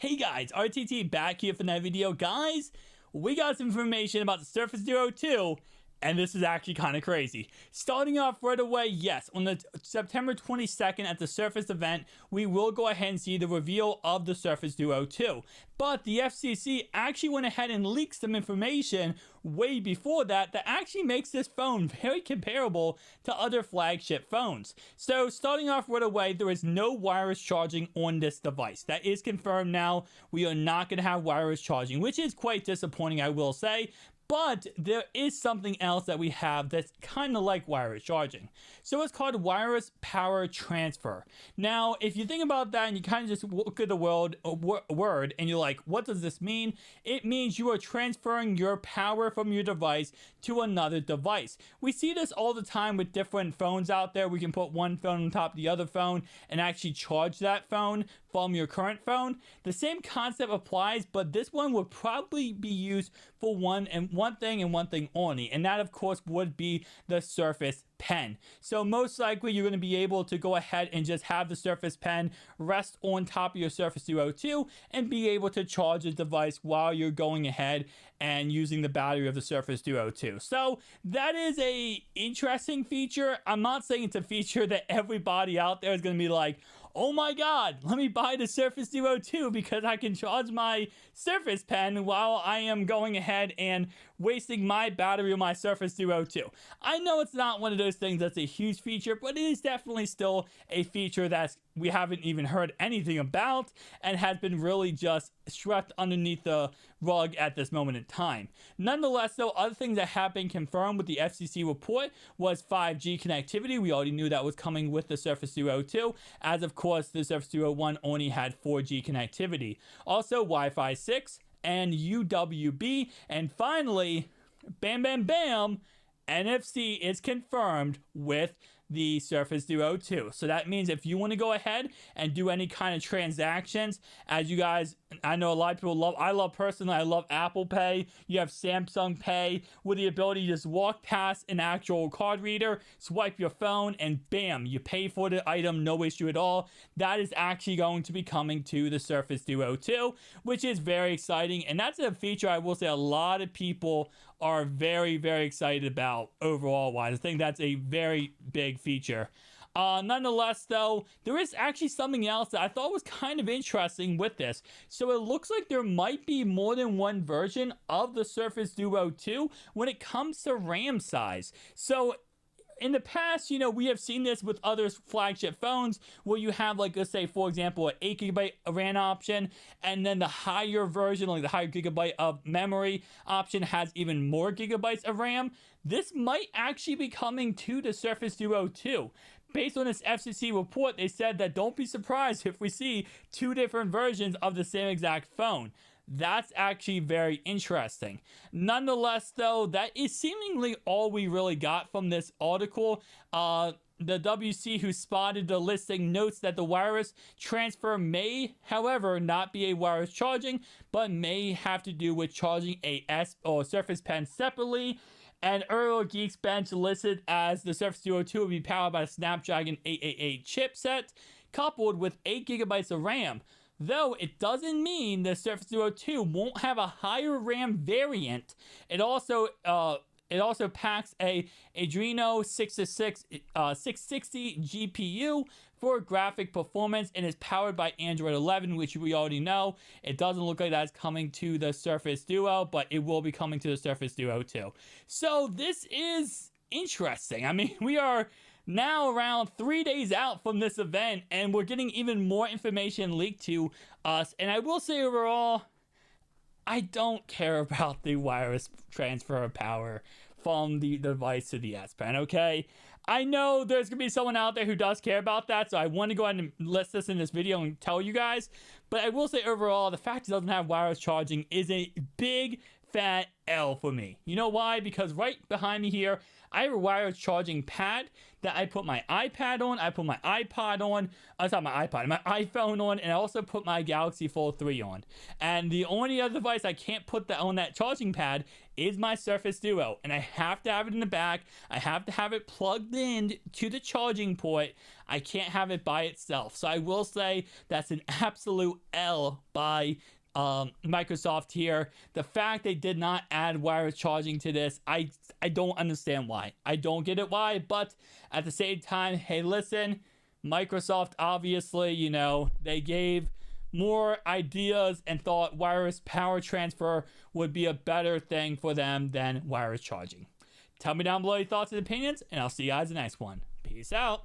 Hey guys, RTT back here for another video. Guys, we got some information about the Surface Duo 2, and this is actually kind of crazy. Starting off right away, yes, on the September 22nd at the Surface event, we will go ahead and see the reveal of the Surface Duo 2. But the FCC actually went ahead and leaked some information way before that actually makes this phone very comparable to other flagship phones. So starting off right away, there is no wireless charging on this device. That is confirmed now. We are not going to have wireless charging, which is quite disappointing, I will say. But there is something else that we have that's kind of like wireless charging. So it's called wireless power transfer. Now, if you think about that and you kind of just look at the word and you're like, what does this mean? It means you are transferring your power from your device to another device. We see this all the time with different phones out there. We can put one phone on top of the other phone and actually charge that phone from your current phone. The same concept applies, but this one would probably be used for one thing and one thing only, and that of course would be the Surface Pen. So most likely you're going to be able to go ahead and just have the Surface Pen rest on top of your Surface Duo 2 and be able to charge the device while you're going ahead and using the battery of the Surface Duo 2. So that is a interesting feature. I'm not saying it's a feature that everybody out there is going to be like, oh my god, let me buy the Surface Duo 2 because I can charge my Surface Pen while I am going ahead and wasting my battery on my Surface Duo 2. I know it's not one of those things that's a huge feature, but it is definitely still a feature that we haven't even heard anything about and has been really just swept underneath the rug at this moment in time. Nonetheless, though, other things that have been confirmed with the FCC report was 5G connectivity. We already knew that was coming with the Surface Duo 2, as of course the Surface Duo 1 only had 4G connectivity. Also, Wi-Fi 6 and UWB, and finally, bam bam bam, NFC is confirmed with the Surface Duo 2. So that means if you want to go ahead and do any kind of transactions, as you guys, I know a lot of people love, I love Apple Pay. You have Samsung Pay with the ability to just walk past an actual card reader, swipe your phone, and bam, you pay for the item, no issue at all. That is actually going to be coming to the Surface Duo 2, which is very exciting. And that's a feature I will say a lot of people are very, very excited about overall wise. I think that's a very big feature. Nonetheless, though, there is actually something else that I thought was kind of interesting with this. So it looks like there might be more than one version of the Surface Duo 2 when it comes to RAM size. So in the past, you know, we have seen this with other flagship phones where you have, like, let's say, for example, an 8GB RAM option, and then the higher version, like the higher gigabyte of memory option, has even more gigabytes of RAM. This might actually be coming to the Surface Duo 2. Based on this FCC report, they said that don't be surprised if we see two different versions of the same exact phone. That's actually very interesting. Nonetheless, though, that is seemingly all we really got from this article. The WC who spotted the listing notes that the wireless transfer may, however, not be a wireless charging, but may have to do with charging a Surface Pen separately. And earlier Geekbench listed as the Surface Duo 2 will be powered by a Snapdragon 888 chipset, coupled with 8GB of RAM. Though it doesn't mean the Surface Duo 2 won't have a higher RAM variant. It also packs a Adreno 660 GPU for graphic performance and is powered by Android 11, which we already know. It doesn't look like that's coming to the Surface Duo, but it will be coming to the Surface Duo 2. So this is interesting. I mean, we are now around 3 days out from this event, and we're getting even more information leaked to us. And I will say overall, I don't care about the wireless transfer of power from the device to the S Pen, okay? I know there's going to be someone out there who does care about that, so I want to go ahead and list this in this video and tell you guys. But I will say overall, the fact it doesn't have wireless charging is a big fat L for me. You know why? Because right behind me here, I have a wireless charging pad that I put my iPad on, I put my iPod on, I thought my iPod, my iPhone on, and I also put my Galaxy Fold 3 on. And the only other device I can't put that on that charging pad is my Surface Duo. And I have to have it in the back. I have to have it plugged in to the charging port. I can't have it by itself. So I will say that's an absolute L by Microsoft here. The fact they did not add wireless charging to this, I don't understand why. I don't get it why, but at the same time, hey, listen, Microsoft obviously, you know, they gave more ideas and thought wireless power transfer would be a better thing for them than wireless charging. Tell me down below your thoughts and opinions, and I'll see you guys in the next one. Peace out.